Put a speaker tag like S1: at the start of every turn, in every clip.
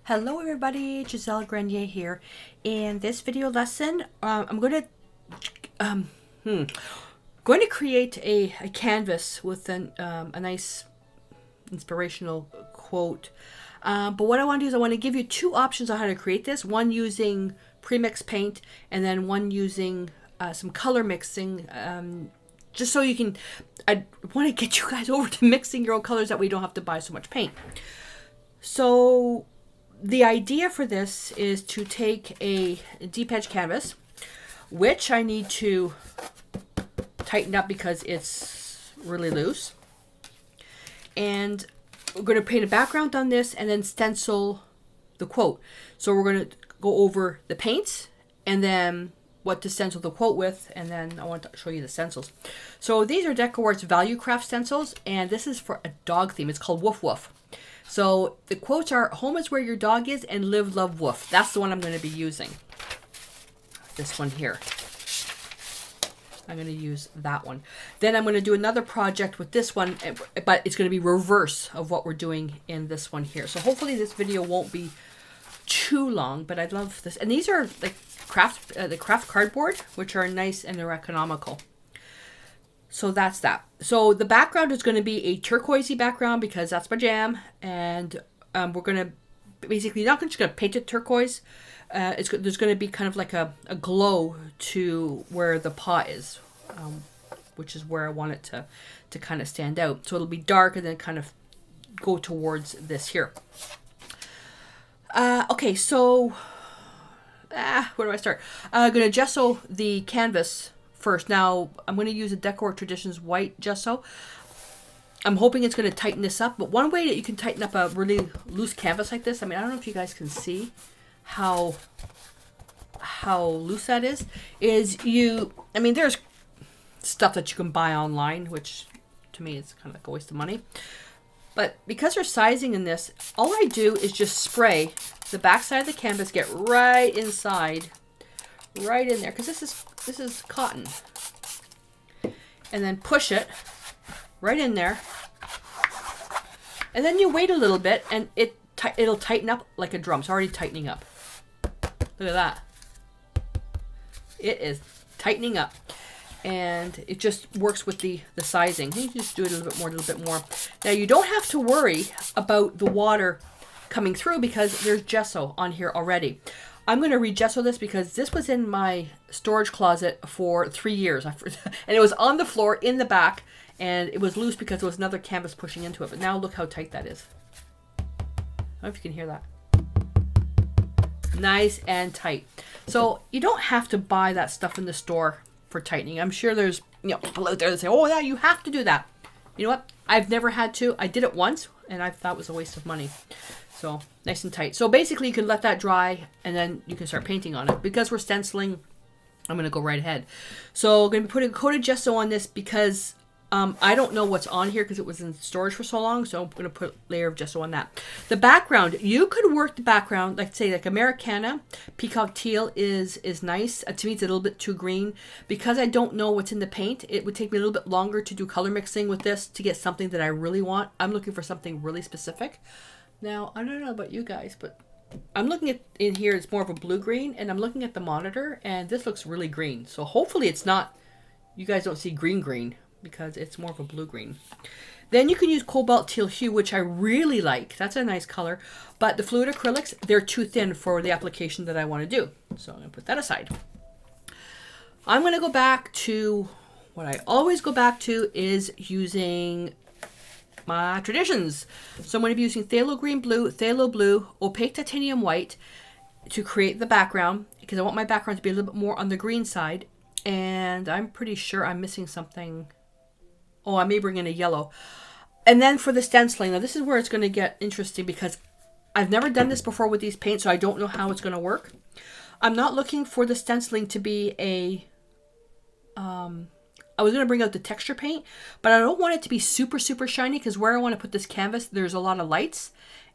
S1: Hello everybody, Gisele Grenier here. In this video lesson, I'm going to create a canvas with a nice inspirational quote. But what I want to do is I want to give you two options on how to create this. One using pre-mixed paint and then one using some color mixing. Just so you can, I want to get you guys over to mixing your own colors that way you don't have to buy so much paint. So the idea for this is to take a deep edge canvas, which I need to tighten up because it's really loose. And we're going to paint a background on this and then stencil the quote. So we're going to go over the paints and then what to stencil the quote with, and then I want to show you the stencils. So these are DecoArt's value Kraft stencils, and this is for a dog theme. It's called Woof Woof. So the quotes are, home is where your dog is and live, love, woof. That's the one I'm going to be using. This one here. I'm going to use that one. Then I'm going to do another project with this one, but it's going to be reverse of what we're doing in this one here. So hopefully this video won't be too long, but I love this. And these are like the Kraft cardboard, which are nice and they're economical. So that's that. So the background is going to be a turquoisey background because that's my jam. And we're going to basically not just going to paint it turquoise. There's going to be kind of like a glow to where the pot is, which is where I want it to kind of stand out. So it'll be dark and then kind of go towards this here. Okay, so where do I start? I'm going to gesso the canvas first. Now, I'm going to use a DecoArt Traditions white gesso. I'm hoping it's going to tighten this up, but one way that you can tighten up a really loose canvas like this, I mean, I don't know if you guys can see how loose that is I mean, there's stuff that you can buy online, which to me is kind of like a waste of money. But because there's sizing in this, all I do is just spray the back side of the canvas, get right inside, right in there, because this is cotton. And then push it right in there. And then you wait a little bit and it'll tighten up like a drum. It's already tightening up. Look at that. It is tightening up. And it just works with the sizing. You can just do it a little bit more. Now you don't have to worry about the water coming through because there's gesso on here already. I'm going to re-gesso this because this was in my storage closet for 3 years. And it was on the floor in the back and it was loose because there was another canvas pushing into it. But now look how tight that is. I don't know if you can hear that. Nice and tight. So you don't have to buy that stuff in the store for tightening. I'm sure there's people out there that say, oh yeah, you have to do that. You know what? I've never had to. I did it once and I thought it was a waste of money. So nice and tight. So basically you can let that dry and then you can start painting on it. Because we're stenciling, I'm going to go right ahead. So I'm going to be putting a coat of gesso on this because I don't know what's on here because it was in storage for so long. So I'm going to put a layer of gesso on that. The background, you could work the background, like say like Americana, peacock teal is nice. To me it's a little bit too green. Because I don't know what's in the paint, it would take me a little bit longer to do color mixing with this to get something that I really want. I'm looking for something really specific. Now, I don't know about you guys, but I'm looking at in here, it's more of a blue-green, and I'm looking at the monitor, and this looks really green. So hopefully it's not, you guys don't see green, because it's more of a blue-green. Then you can use cobalt teal hue, which I really like. That's a nice color. But the fluid acrylics, they're too thin for the application that I want to do. So I'm going to put that aside. I'm going to go back to, what I always go back to is using my traditions. So I'm going to be using phthalo green blue, phthalo blue, opaque titanium white to create the background because I want my background to be a little bit more on the green side. And I'm pretty sure I'm missing something. Oh, I may bring in a yellow. And then for the stenciling, now this is where it's going to get interesting because I've never done this before with these paints, so I don't know how it's going to work. I'm not looking for the stenciling to be a I was going to bring out the texture paint, but I don't want it to be super, super shiny because where I want to put this canvas, there's a lot of lights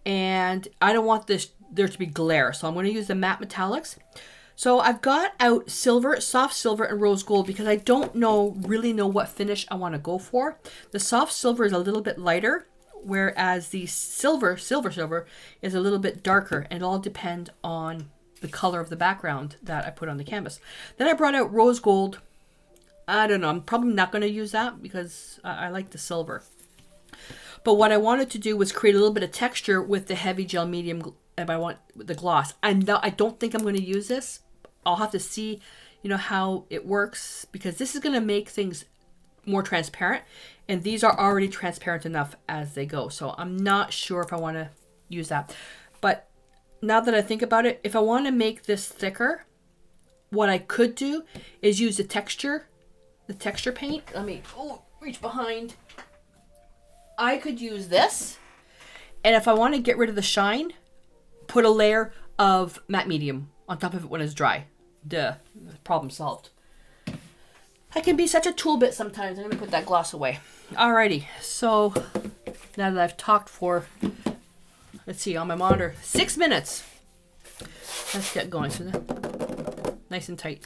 S1: and I don't want there to be glare. So I'm going to use the matte metallics. So I've got out silver, soft silver, and rose gold because I don't really know what finish I want to go for. The soft silver is a little bit lighter, whereas the silver is a little bit darker, and it all depends on the color of the background that I put on the canvas. Then I brought out rose gold. I don't know, I'm probably not going to use that because I like the silver. But what I wanted to do was create a little bit of texture with the heavy gel medium, if I want the gloss. I don't think I'm going to use this. I'll have to see, you know, how it works, because this is going to make things more transparent, and these are already transparent enough as they go. So I'm not sure if I want to use that. But now that I think about it, if I want to make this thicker, what I could do is use the texture paint. Let me reach behind. I could use this, and if I want to get rid of the shine, put a layer of matte medium on top of it when it's dry. Duh, problem solved. I can be such a tool bit sometimes. I'm going to put that gloss away. Alrighty, so now that I've talked for, let's see, on my monitor, 6 minutes. Let's get going. So nice and tight.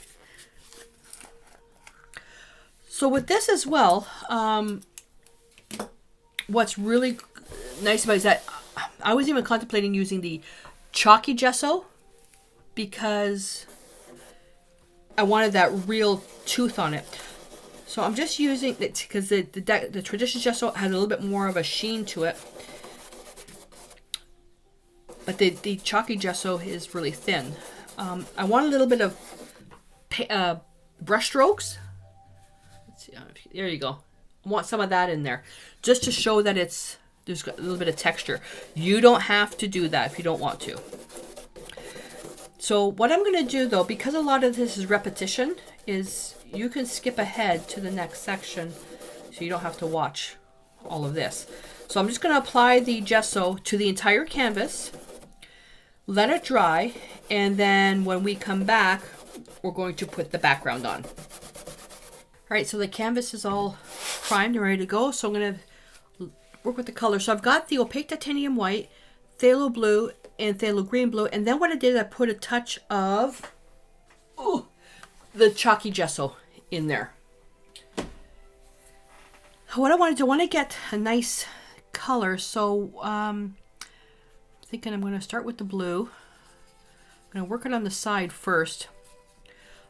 S1: So with this as well, what's really nice about it is that I was even contemplating using the chalky gesso, because I wanted that real tooth on it. So I'm just using it because the traditional gesso has a little bit more of a sheen to it, but the chalky gesso is really thin. I want a little bit of brush strokes. Let's see, there you go. I want some of that in there, just to show that there's got a little bit of texture. You don't have to do that if you don't want to. So what I'm going to do, though, because a lot of this is repetition, is you can skip ahead to the next section so you don't have to watch all of this. So I'm just going to apply the gesso to the entire canvas, let it dry, and then when we come back, we're going to put the background on. All right, so the canvas is all primed and ready to go. So I'm going to work with the color. So I've got the opaque titanium white, phthalo blue, and phthalo green blue. And then what I did, I put a touch of the chalky gesso in there. What I want to do, I want to get a nice color. So I'm thinking I'm going to start with the blue. I'm going to work it on the side first.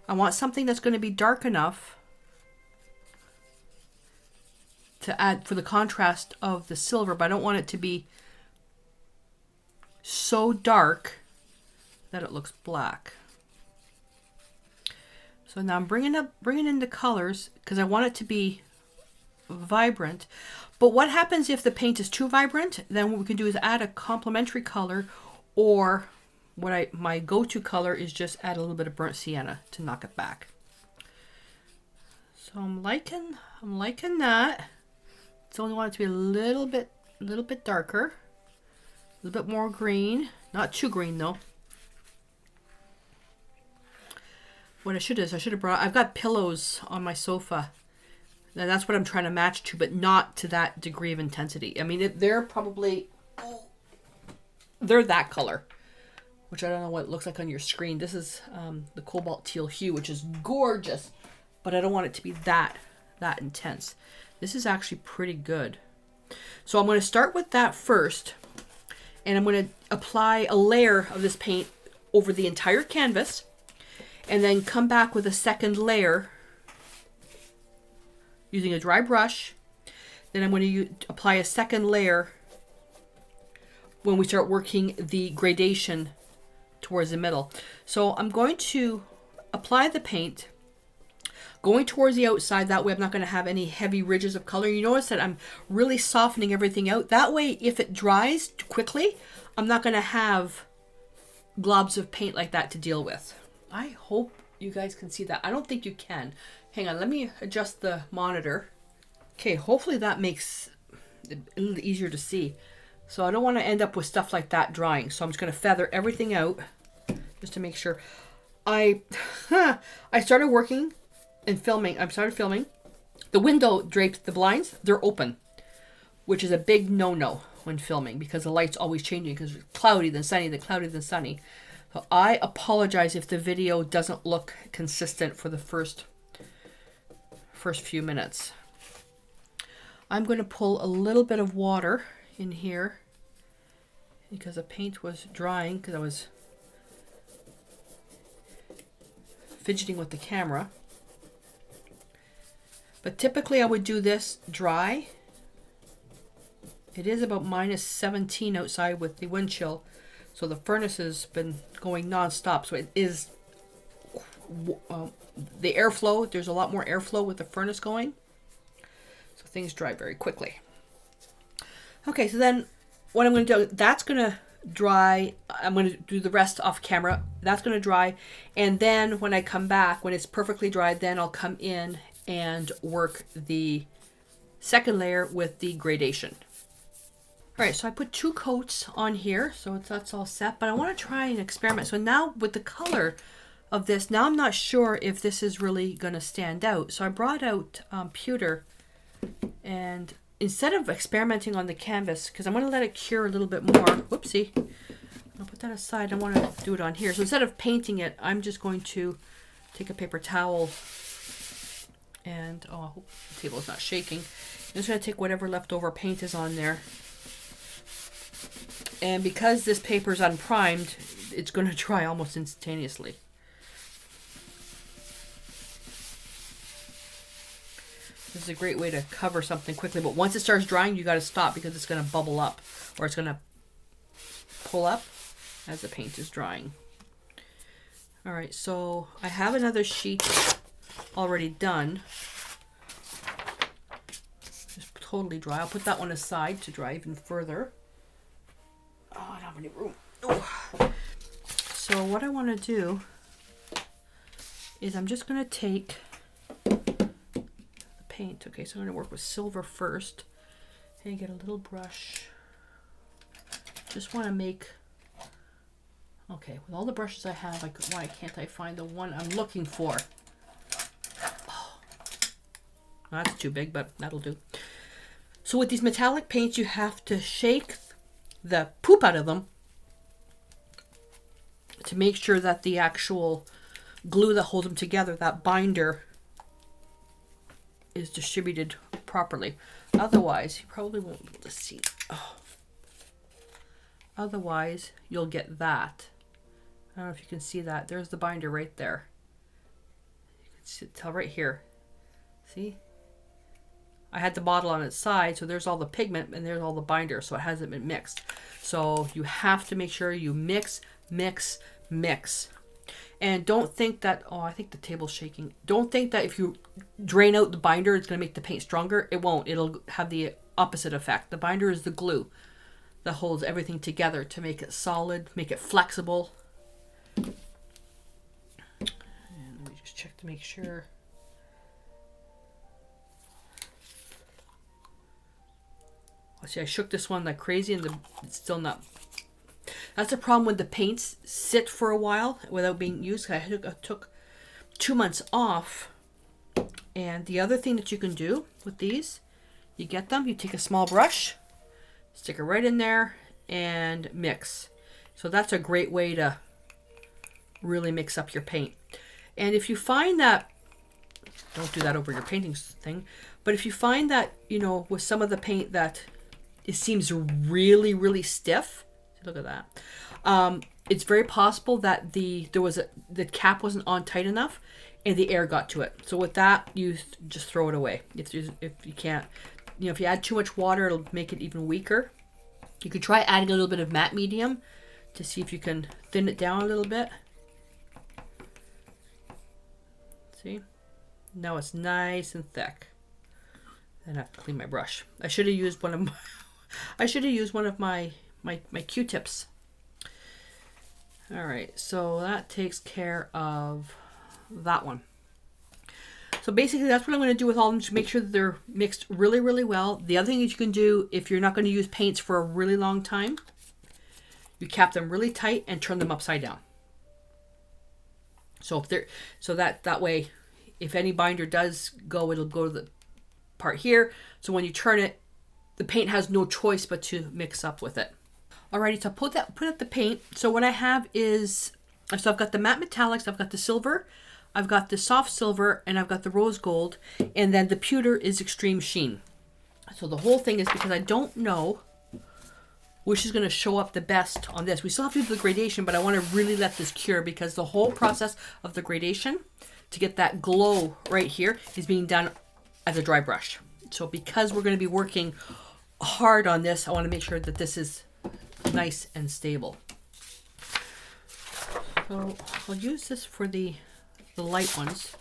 S1: I want something that's going to be dark enough to add for the contrast of the silver, but I don't want it to be so dark that it looks black. So now I'm bringing in the colors because I want it to be vibrant. But what happens if the paint is too vibrant? Then what we can do is add a complementary color, or my go-to color is just add a little bit of burnt sienna to knock it back. So I'm liking that. It's only want it to be a little bit darker, a little bit more green, not too green though. What I should have brought, I've got pillows on my sofa. And that's what I'm trying to match to, but not to that degree of intensity. I mean, they're that color, which I don't know what it looks like on your screen. This is the cobalt teal hue, which is gorgeous, but I don't want it to be that intense. This is actually pretty good. So I'm going to start with that first, and I'm going to apply a layer of this paint over the entire canvas, and then come back with a second layer using a dry brush. Then I'm going to apply a second layer when we start working the gradation towards the middle. So I'm going to apply the paint going towards the outside. That way I'm not going to have any heavy ridges of color. You notice that I'm really softening everything out. That way, if it dries quickly, I'm not going to have globs of paint like that to deal with. I hope you guys can see that. I don't think you can. Hang on, let me adjust the monitor. Okay, hopefully that makes it a little easier to see. So I don't want to end up with stuff like that drying. So I'm just going to feather everything out just to make sure. I started working and filming. I started filming. The window drapes, the blinds, they're open, which is a big no-no when filming because the light's always changing because it's cloudy then sunny, then cloudy then sunny. So I apologize if the video doesn't look consistent for the first few minutes. I'm going to pull a little bit of water in here because the paint was drying because I was fidgeting with the camera. But typically I would do this dry. It is about -17 outside with the wind chill, so the furnace has been going non-stop. So it is the airflow, there's a lot more airflow with the furnace going, so things dry very quickly. Okay, so then what I'm going to do, that's going to dry. I'm going to do the rest off camera. That's going to dry, and then when I come back, when it's perfectly dry, then I'll come in and work the second layer with the gradation. All right, so I put 2 coats on here, so that's all set, but I want to try and experiment. So now with the color of this, now I'm not sure if this is really going to stand out. So I brought out pewter, and instead of experimenting on the canvas, because I'm going to let it cure a little bit more, whoopsie, I'll put that aside, I want to do it on here. So instead of painting it, I'm just going to take a paper towel and, oh, I hope the table is not shaking. I'm just going to take whatever leftover paint is on there. And because this paper is unprimed, it's going to dry almost instantaneously. This is a great way to cover something quickly, but once it starts drying, you got to stop because it's going to bubble up, or it's going to pull up as the paint is drying. All right, so I have another sheet already done. Just totally dry. I'll put that one aside to dry even further. Oh, I don't have any room. Oh. So what I want to do is I'm just going to take the paint. Okay, so I'm going to work with silver first and get a little brush. Just want to make, okay, with all the brushes I have, why can't I find the one I'm looking for? Oh, that's too big, but that'll do. So with these metallic paints, you have to shake the poop out of them to make sure that the actual glue that holds them together, that binder, is distributed properly. Otherwise, you probably won't be able to see. Oh. Otherwise, you'll get that. I don't know if you can see that. There's the binder right there. You can tell right here. See? I had the bottle on its side, so there's all the pigment and there's all the binder, so it hasn't been mixed. So you have to make sure you mix, mix, mix. And don't think that, oh, I think the table's shaking. Don't think that if you drain out the binder, it's going to make the paint stronger. It won't. It'll have the opposite effect. The binder is the glue that holds everything together to make it solid, make it flexible. And let me just check to make sure. See, I shook this one like crazy and it's still not. That's the problem when the paints sit for a while without being used. I took 2 months off. And the other thing that you can do with these, you get them, you take a small brush, stick it right in there and mix. So that's a great way to really mix up your paint. And if you find that, don't do that over your painting thing, but if you find that, you know, with some of the paint that it seems really, really stiff. Look at that. It's very possible that the cap wasn't on tight enough, and the air got to it. So with that, you just throw it away. If you can't, you know, if you add too much water, it'll make it even weaker. You could try adding a little bit of matte medium to see if you can thin it down a little bit. See, now it's nice and thick. Then I have to clean my brush. I should have used one of my. I should have used one of my Q-tips. All right, so that takes care of that one. So basically that's what I'm going to do with all of them, to make sure that they're mixed really, really well. The other thing that you can do, if you're not going to use paints for a really long time, you cap them really tight and turn them upside down. So if they're, that way, if any binder does go, it'll go to the part here. So when you turn it, the paint has no choice but to mix up with it. Alrighty, so put up the paint. So what I have is, so I've got the matte metallics, I've got the silver, I've got the soft silver, and I've got the rose gold, and then the pewter is extreme sheen. So the whole thing is, because I don't know which is going to show up the best on this. We still have to do the gradation, but I want to really let this cure because the whole process of the gradation to get that glow right here is being done as a dry brush. So because we're going to be working hard on this, I want to make sure that this is nice and stable. So I'll use this for the light ones.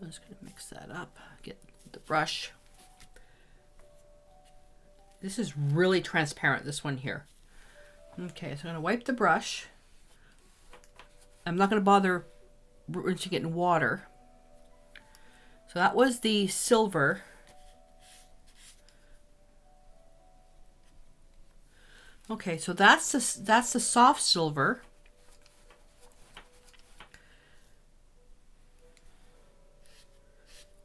S1: I'm just going to mix that up, get the brush. This is really transparent, this one here. Okay, so I'm going to wipe the brush. I'm not going to bother rinsing it in water. So that was the silver. Okay, so that's the soft silver.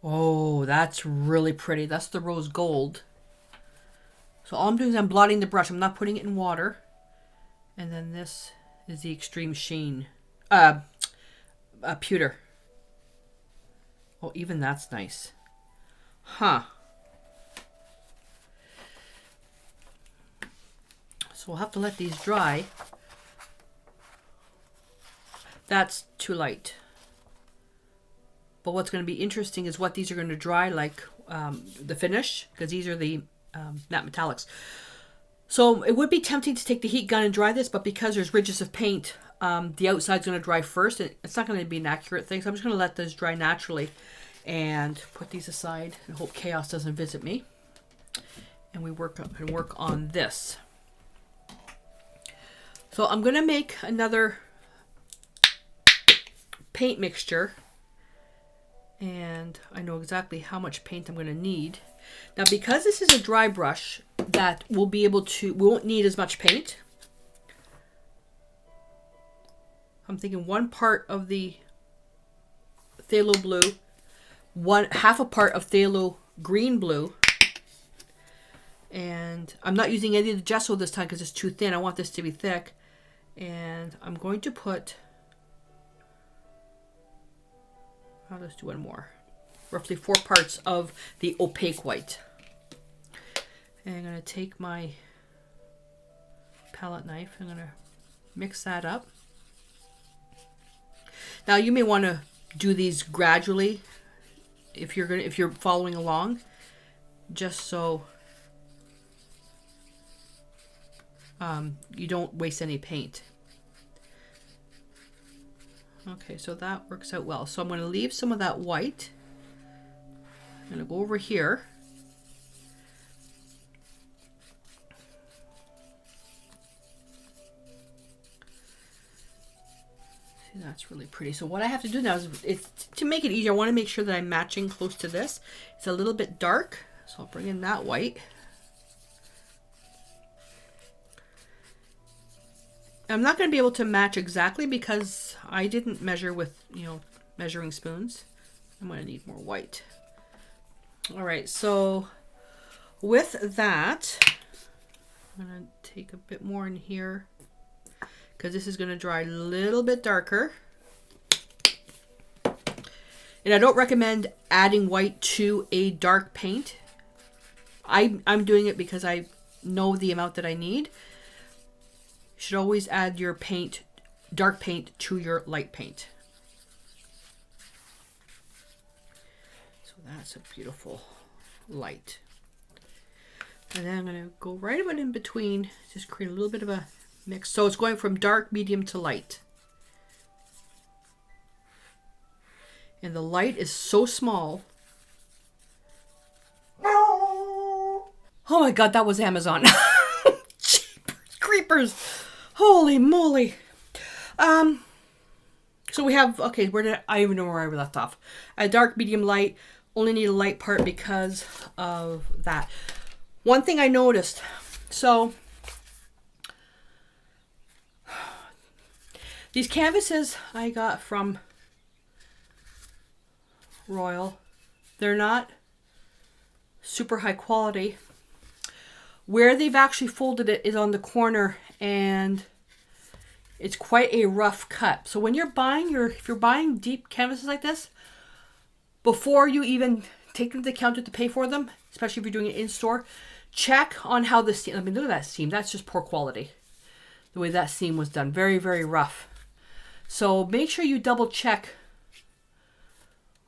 S1: Oh, that's really pretty. That's the rose gold. So all I'm doing is I'm blotting the brush. I'm not putting it in water. And then this is the extreme sheen. Pewter. Oh, even that's nice. Huh. So we'll have to let these dry. That's too light. But what's going to be interesting is what these are going to dry like the finish, because these are the matte metallics. So it would be tempting to take the heat gun and dry this, but because there's ridges of paint, the outside's going to dry first. It's not going to be an accurate thing, so I'm just going to let this dry naturally and put these aside and hope chaos doesn't visit me. And we work on this. So I'm going to make another paint mixture, and I know exactly how much paint I'm going to need. Now, because this is a dry brush, that we won't need as much paint. I'm thinking 1 part of the phthalo blue, half a part of phthalo green blue, and I'm not using any of the gesso this time because it's too thin. I want this to be thick, and I'm going to put, I'll just do 1 more, roughly 4 parts of the opaque white. And I'm going to take my palette knife, I'm going to mix that up. Now you may want to do these gradually if you're following along, just so you don't waste any paint. Okay, so that works out well. So I'm going to leave some of that white. I'm going to go over here. See, that's really pretty. So what I have to do now is to make it easier, I want to make sure that I'm matching close to this. It's a little bit dark, so I'll bring in that white. I'm not going to be able to match exactly because I didn't measure with, measuring spoons. I'm going to need more white. All right, so with that, I'm going to take a bit more in here because this is going to dry a little bit darker. And I don't recommend adding white to a dark paint. I'm doing it because I know the amount that I need. You should always add your paint, dark paint, to your light paint. So that's a beautiful light. And then I'm going to go right about in between, just create a little bit of a mix. So it's going from dark, medium to light. And the light is so small. Oh my God, that was Amazon. Jeepers creepers. Holy moly. So we have, okay, I even know where I left off. A dark, medium, light. Only need a light part because of that. One thing I noticed, so these canvases I got from Royal, they're not super high quality. Where they've actually folded it is on the corner, and it's quite a rough cut. So when you're buying if you're buying deep canvases like this, before you even take them to the counter to pay for them, especially if you're doing it in store. Check on how the seam, I mean, look at that seam. That's just poor quality. The way that seam was done. Very, very rough. So make sure you double check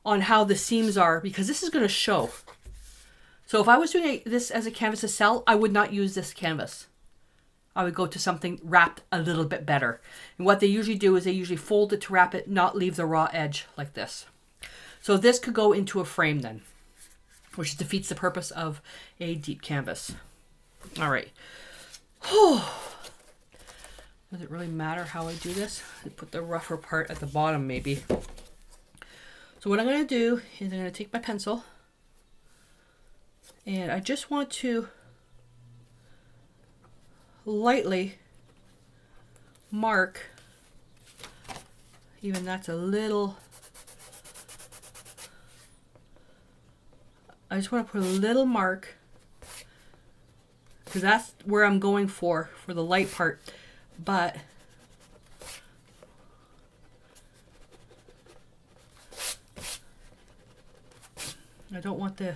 S1: on how the seams are, because this is going to show. So if I was doing this as a canvas to sell, I would not use this canvas. I would go to something wrapped a little bit better. And what they usually do is they usually fold it to wrap it, not leave the raw edge like this. So this could go into a frame then, which defeats the purpose of a deep canvas. All right. Does it really matter how I do this? I put the rougher part at the bottom maybe. So what I'm going to do is I'm going to take my pencil and I just want to lightly mark, even that's a little, I just want to put a little mark because that's where I'm going for the light part, but I don't want the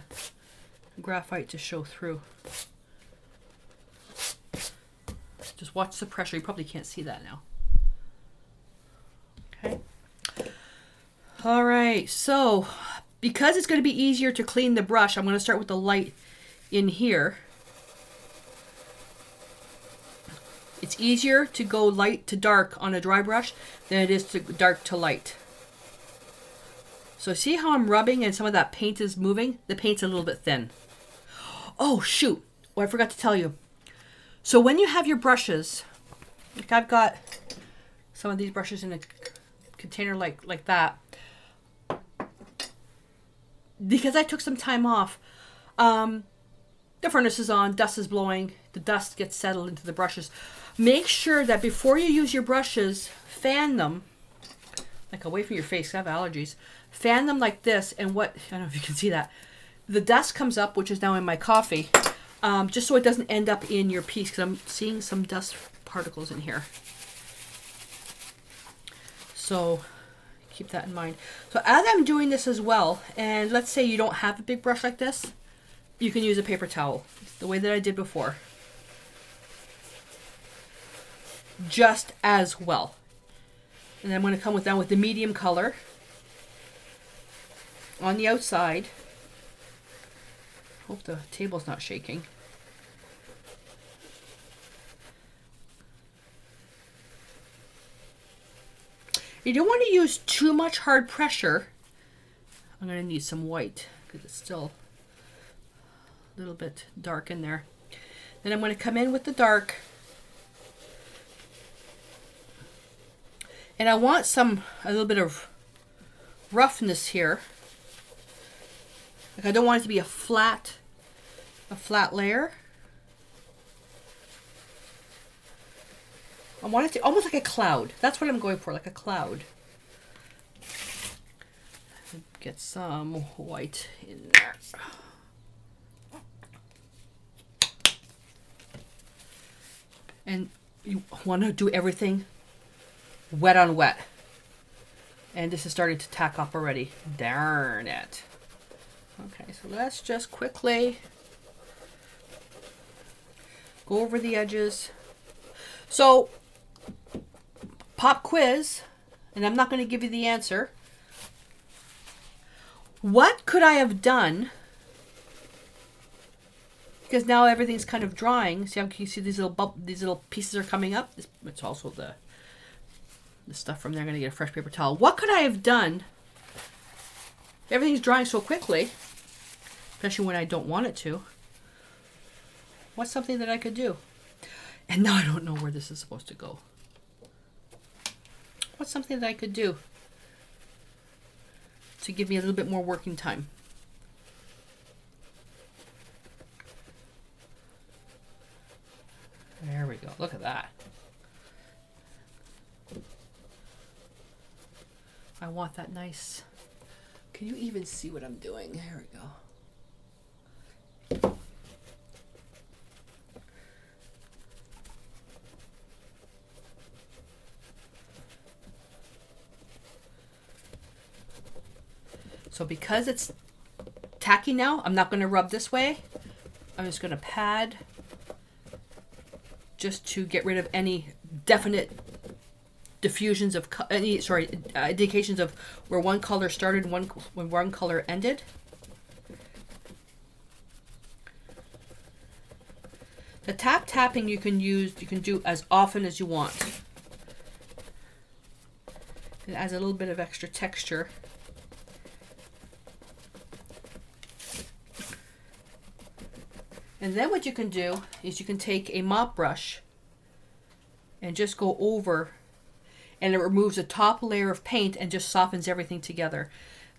S1: graphite to show through. Just watch the pressure. You probably can't see that now. Okay. All right. So because it's going to be easier to clean the brush, I'm going to start with the light in here. It's easier to go light to dark on a dry brush than it is to dark to light. So see how I'm rubbing and some of that paint is moving? The paint's a little bit thin. Oh, shoot. Oh, I forgot to tell you. So when you have your brushes, like I've got some of these brushes in a container like that. Because I took some time off, the furnace is on, dust is blowing, the dust gets settled into the brushes. Make sure that before you use your brushes, fan them, like away from your face, I have allergies. Fan them like this, and what, I don't know if you can see that. The dust comes up, which is now in my coffee, just so it doesn't end up in your piece, because I'm seeing some dust particles in here. So keep that in mind. So as I'm doing this as well, and let's say you don't have a big brush like this, you can use a paper towel, the way that I did before. Just as well. And I'm going to come down with the medium color on the outside. Hope the table's not shaking. You don't want to use too much hard pressure. I'm going to need some white because it's still a little bit dark in there. Then I'm going to come in with the dark. And I want a little bit of roughness here. Like I don't want it to be a flat layer. I want it to almost like a cloud. That's what I'm going for, like a cloud. Get some white in there. And you want to do everything wet on wet. And this is starting to tack up already. Darn it. Okay, so let's just quickly go over the edges. So, pop quiz, and I'm not going to give you the answer. What could I have done? Because now everything's kind of drying. See how you see these little pieces are coming up? It's also the stuff from there. I'm going to get a fresh paper towel. What could I have done? Everything's drying so quickly, especially when I don't want it to. What's something that I could do? And now I don't know where this is supposed to go. What's something that I could do to give me a little bit more working time? There we go. Look at that. I want that nice. Can you even see what I'm doing? There we go. So because it's tacky now. I'm not going to rub this way. I'm just going to pad just to get rid of any definite diffusions of indications of where one color started, when one color ended. The tapping you can do as often as you want. It adds a little bit of extra texture. And then what you can do is you can take a mop brush and just go over, and it removes the top layer of paint and just softens everything together.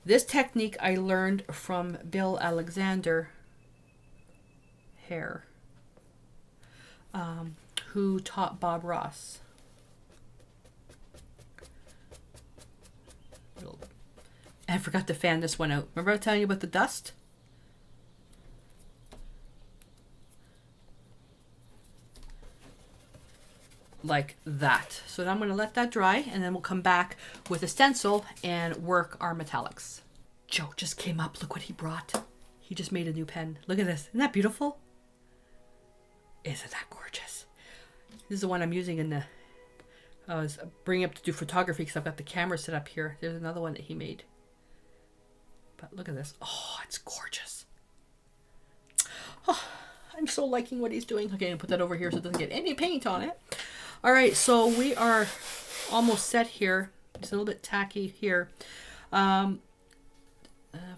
S1: This technique I learned from Bill Alexander Hare, who taught Bob Ross. I forgot to fan this one out. Remember I was telling you about the dust? Like that. So now I'm going to let that dry, and then we'll come back with a stencil and work our metallics. Joe just came up. Look what he brought. He just made a new pen. Look at this. Isn't that beautiful? Isn't that gorgeous? This is the one I'm using in the... I was bringing up to do photography because I've got the camera set up here. There's another one that he made. But look at this. Oh, it's gorgeous. Oh, I'm so liking what he's doing. Okay, I'm going to put that over here so it doesn't get any paint on it. All right, so we are almost set here. It's a little bit tacky here. If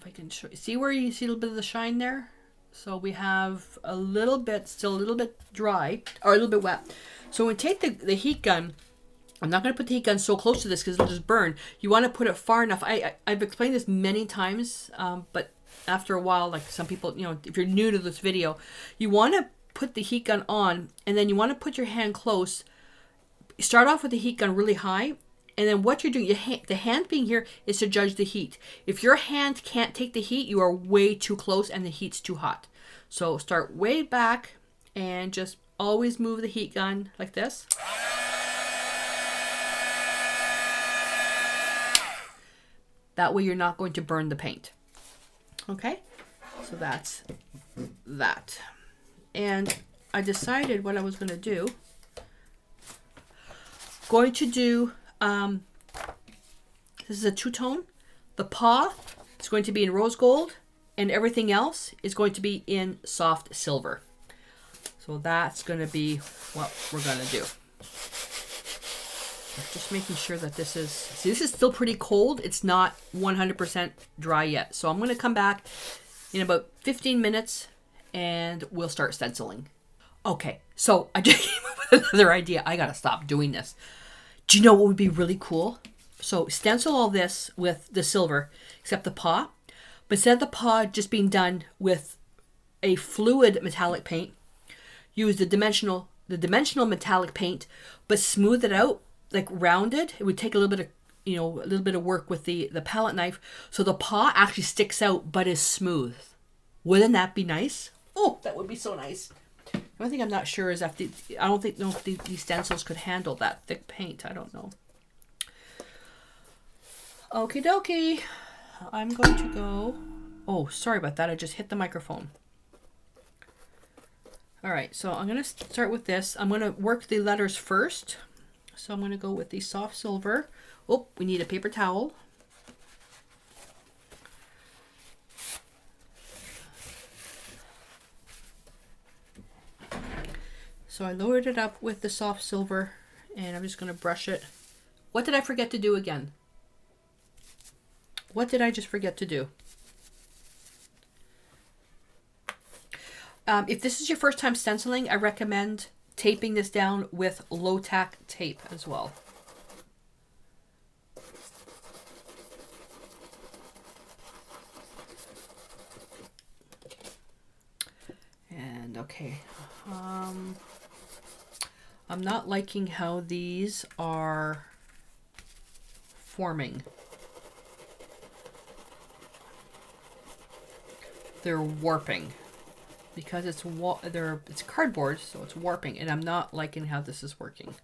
S1: I can show you. See where you see a little bit of the shine there? So we have a little bit, still a little bit dry, or a little bit wet. So when we take the heat gun, I'm not going to put the heat gun so close to this because it'll just burn. You want to put it far enough. I've explained this many times, but after a while, like some people, you know, if you're new to this video, you want to put the heat gun on, and then you want to put your hand close. Start off with the heat gun really high, and then what you're doing, the hand being here is to judge the heat. If your hand can't take the heat, you are way too close and the heat's too hot. So start way back and just always move the heat gun like this. That way you're not going to burn the paint. Okay, so that's that. And I decided what I was going to do. Going to do, this is a two-tone. The paw is going to be in rose gold, and everything else is going to be in soft silver. So that's going to be what we're going to do. Just making sure that this is, see, this is still pretty cold. It's not 100% dry yet. So I'm going to come back in about 15 minutes and we'll start stenciling. Okay, so I just came up with another idea. I got to stop doing this. Do you know what would be really cool? So stencil all this with the silver, except the paw. But instead of the paw just being done with a fluid metallic paint, use the dimensional metallic paint, but smooth it out, like rounded. It would take a little bit of, you know, a little bit of work with the palette knife, so the paw actually sticks out but is smooth. Wouldn't that be nice? Oh, that would be so nice. The only thing I'm not sure is if I don't know if these stencils could handle that thick paint. I don't know. Okie dokie. I'm going to go. Oh, sorry about that. I just hit the microphone. All right, so I'm going to start with this. I'm going to work the letters first. So I'm going to go with the soft silver. Oh, we need a paper towel. So I lowered it up with the soft silver, and I'm just going to brush it. What did I forget to do again? What did I just forget to do? If this is your first time stenciling, I recommend taping this down with low tack tape as well. And okay, I'm not liking how these are forming. They're warping because it's cardboard, so it's warping, and I'm not liking how this is working.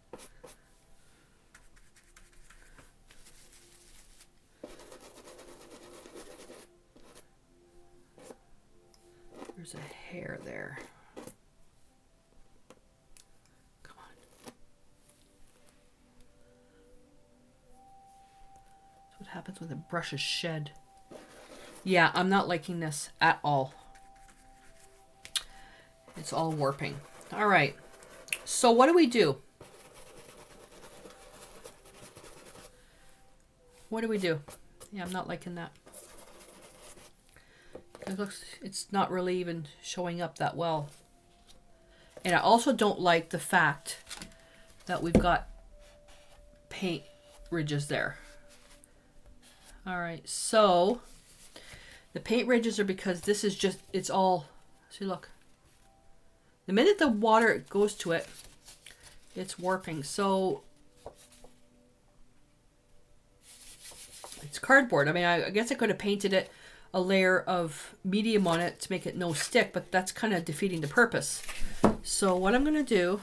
S1: There's a hair there. Come on. That's what happens when the brush is shed. Yeah, I'm not liking this at all. It's all warping. All right. So what do we do? What do we do? Yeah, I'm not liking that. It looks, it's not really even showing up that well. And I also don't like the fact that we've got paint ridges there. All right, so the paint ridges are because this is just, it's all, see, look. The minute the water goes to it, it's warping. So it's cardboard. I mean, I guess I could have painted it a layer of medium on it to make it no stick, but that's kind of defeating the purpose. So what I'm going to do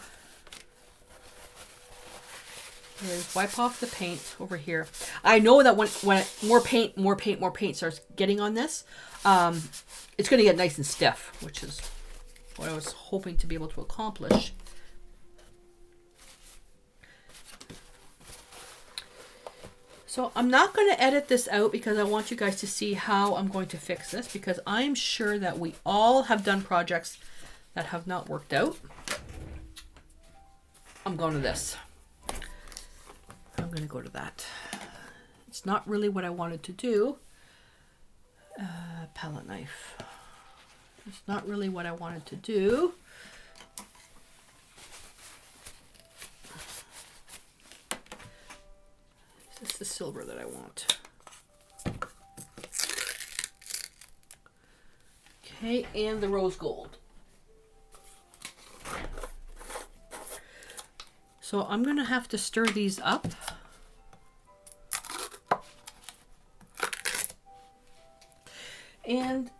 S1: is wipe off the paint over here. I know that when more paint starts getting on this, it's going to get nice and stiff, which is what I was hoping to be able to accomplish. So I'm not going to edit this out because I want you guys to see how I'm going to fix this, because I'm sure that we all have done projects that have not worked out. I'm going to this. I'm going to go to that. It's not really what I wanted to do. Palette knife. It's not really what I wanted to do. It's the silver that I want. Okay, and the rose gold. So I'm going to have to stir these up. And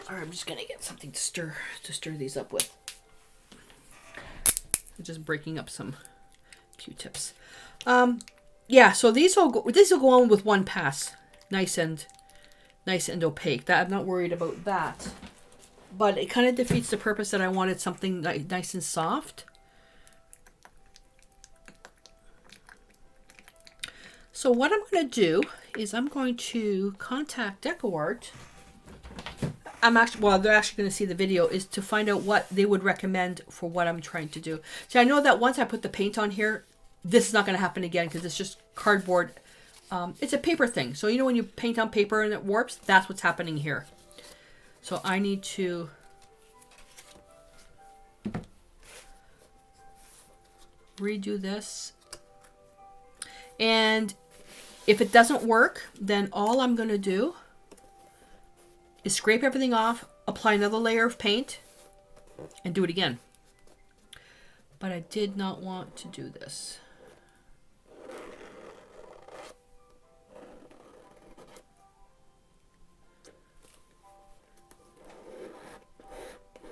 S1: I'm just going to get something to stir these up with. I'm just breaking up some Q-tips. Yeah, so these will go on with one pass. Nice and opaque. That I'm not worried about that. But it kind of defeats the purpose that I wanted something nice and soft. So what I'm going to do is I'm going to contact DecoArt. They're actually going to see the video, is to find out what they would recommend for what I'm trying to do. So I know that once I put the paint on here, this is not going to happen again because it's just cardboard. It's a paper thing. So you know when you paint on paper and it warps, that's what's happening here. So I need to redo this. And if it doesn't work, then all I'm going to do is scrape everything off, apply another layer of paint, and do it again. But I did not want to do this.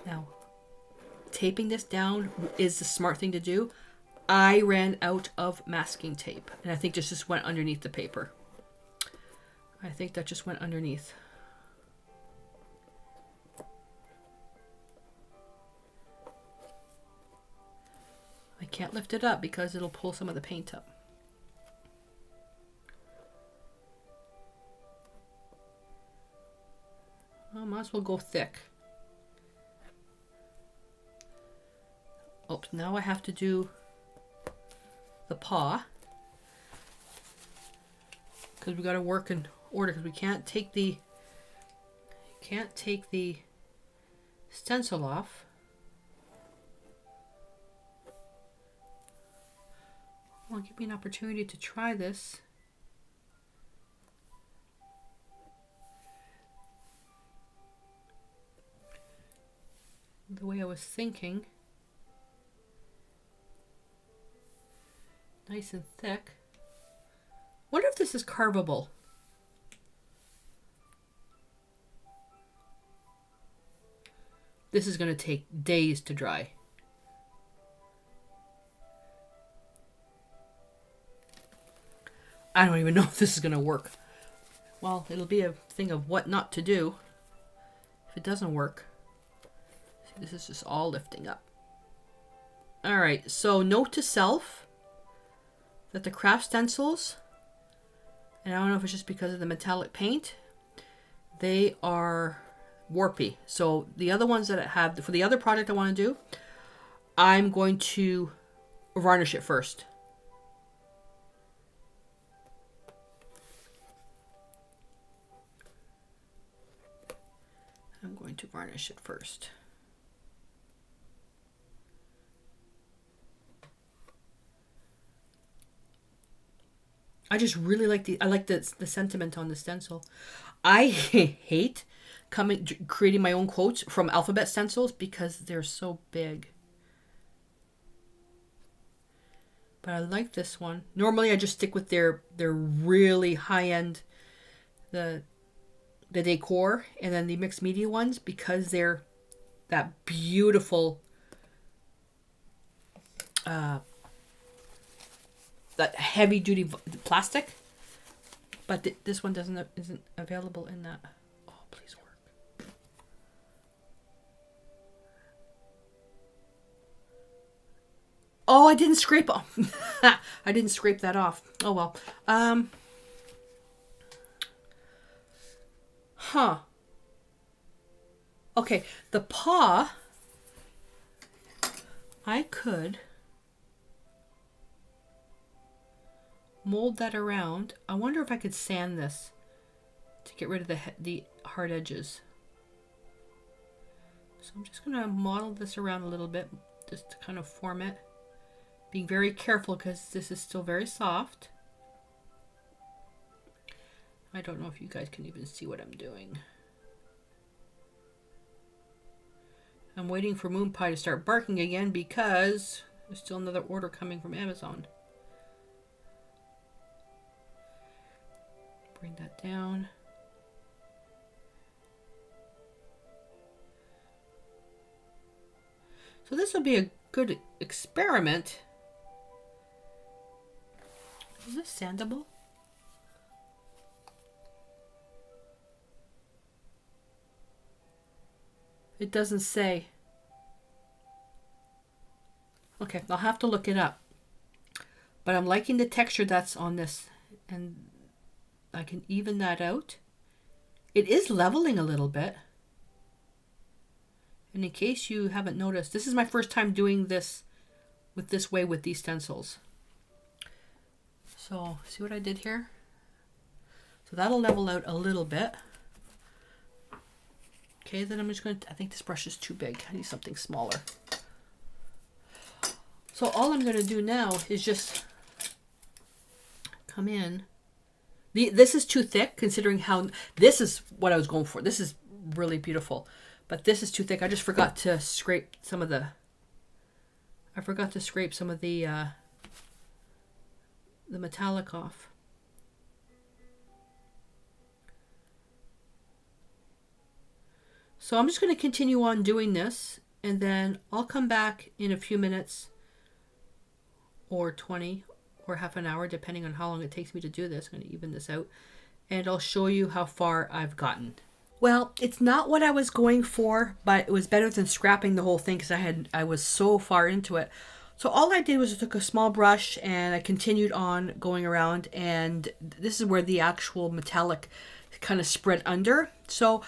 S1: Now, taping this down is the smart thing to do. I ran out of masking tape, and I think this just went underneath the paper. I think that just went underneath. I can't lift it up because it'll pull some of the paint up. I might as well go thick. Oops, now I have to do the paw. Because we got to work in order, because we can't take the stencil off. Well, give me an opportunity to try this. The way I was thinking. Nice and thick. Wonder if this is carvable. This is going to take days to dry. I don't even know if this is going to work. Well, it'll be a thing of what not to do. If it doesn't work, see, this is just all lifting up. All right, so note to self that the Kraft Stencils, and I don't know if it's just because of the metallic paint, they are warpy. So the other ones that I have, for the other project I want to do, I'm going to varnish it first. I'm going to varnish it first. I just really like the sentiment on the stencil. I hate creating my own quotes from alphabet stencils because they're so big. But I like this one. Normally I just stick with their really high-end, the DecoArt, and then the mixed media ones because they're that beautiful that heavy duty plastic. But this one isn't available in that. Oh, please work. Oh, I didn't scrape I didn't scrape that off. Oh well. Huh. Okay, the paw, I could mold that around. I wonder if I could sand this to get rid of the hard edges. So I'm just going to model this around a little bit just to kind of form it. Being very careful because this is still very soft. I don't know if you guys can even see what I'm doing. I'm waiting for Moon Pie to start barking again because there's still another order coming from Amazon. Bring that down. So this will be a good experiment. Is this sandable? It doesn't say. Okay, I'll have to look it up. But I'm liking the texture that's on this, and I can even that out. It is leveling a little bit. And in case you haven't noticed, this is my first time doing this with these stencils. So, see what I did here? So that'll level out a little bit. Okay, then I'm just going to, I think this brush is too big. I need something smaller. So all I'm going to do now is just come in. This is too thick considering how, this is what I was going for. This is really beautiful. But this is too thick. I just forgot to scrape some of the, the metallic off. So I'm just going to continue on doing this, and then I'll come back in a few minutes or 20 or half an hour, depending on how long it takes me to do this. I'm going to even this out, and I'll show you how far I've gotten. Well, it's not what I was going for, but it was better than scrapping the whole thing because I was so far into it. So all I did was I took a small brush and I continued on going around, and this is where the actual metallic kind of spread under. So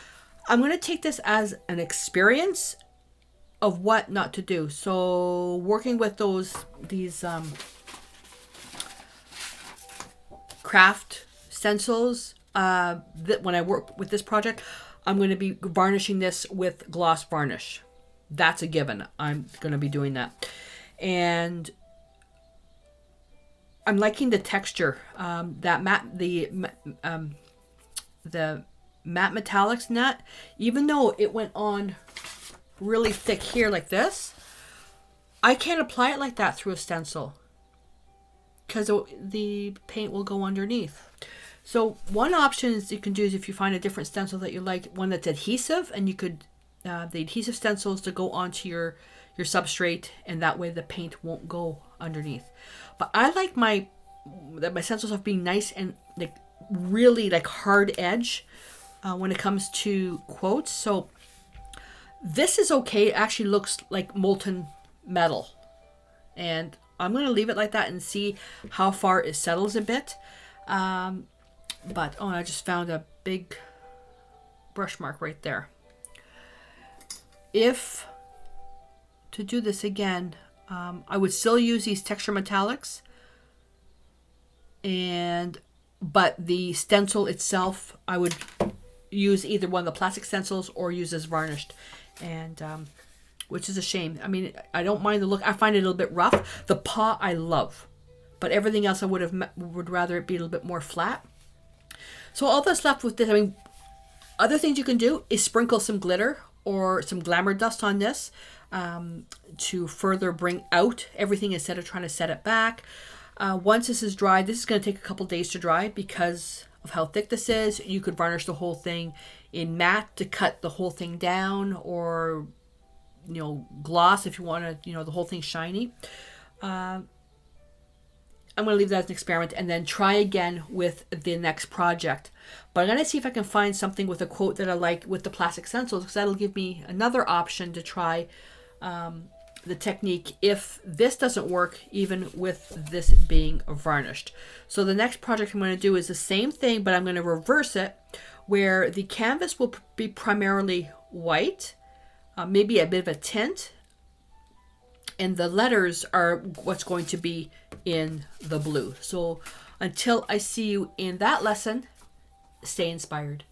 S1: I'm going to take this as an experience of what not to do. So working with these Kraft Stencils, that when I work with this project, I'm going to be varnishing this with gloss varnish. That's a given. I'm going to be doing that. And I'm liking the texture. That the matte metallics nut, even though it went on really thick here like this, I can't apply it like that through a stencil because the paint will go underneath. So one option is you can do is if you find a different stencil that you like, one that's adhesive, and you could the adhesive stencils to go onto your substrate, and that way the paint won't go underneath. But I like my stencils of being nice and really like hard edge when it comes to quotes. So This is okay. It actually looks like molten metal. And I'm going to leave it like that and see how far it settles a bit. But, oh, I just found a big brush mark right there. If, to do this again, I would still use these texture metallics. But the stencil itself, I would use either one of the plastic stencils or use as varnished. And, which is a shame. I mean, I don't mind the look. I find it a little bit rough. The paw I love, but everything else I would rather it be a little bit more flat. So all that's left with this, I mean, other things you can do is sprinkle some glitter or some glamour dust on this to further bring out everything instead of trying to set it back. Once this is dried, this is going to take a couple days to dry because of how thick this is. You could varnish the whole thing in matte to cut the whole thing down, or gloss if you want to, the whole thing shiny. I'm going to leave that as an experiment and then try again with the next project. But I'm going to see if I can find something with a quote that I like with the plastic stencils, because that'll give me another option to try the technique if this doesn't work, even with this being varnished. So the next project I'm going to do is the same thing, but I'm going to reverse it, where the canvas will be primarily white, maybe a bit of a tint, and the letters are what's going to be in the blue. So until I see you in that lesson, stay inspired.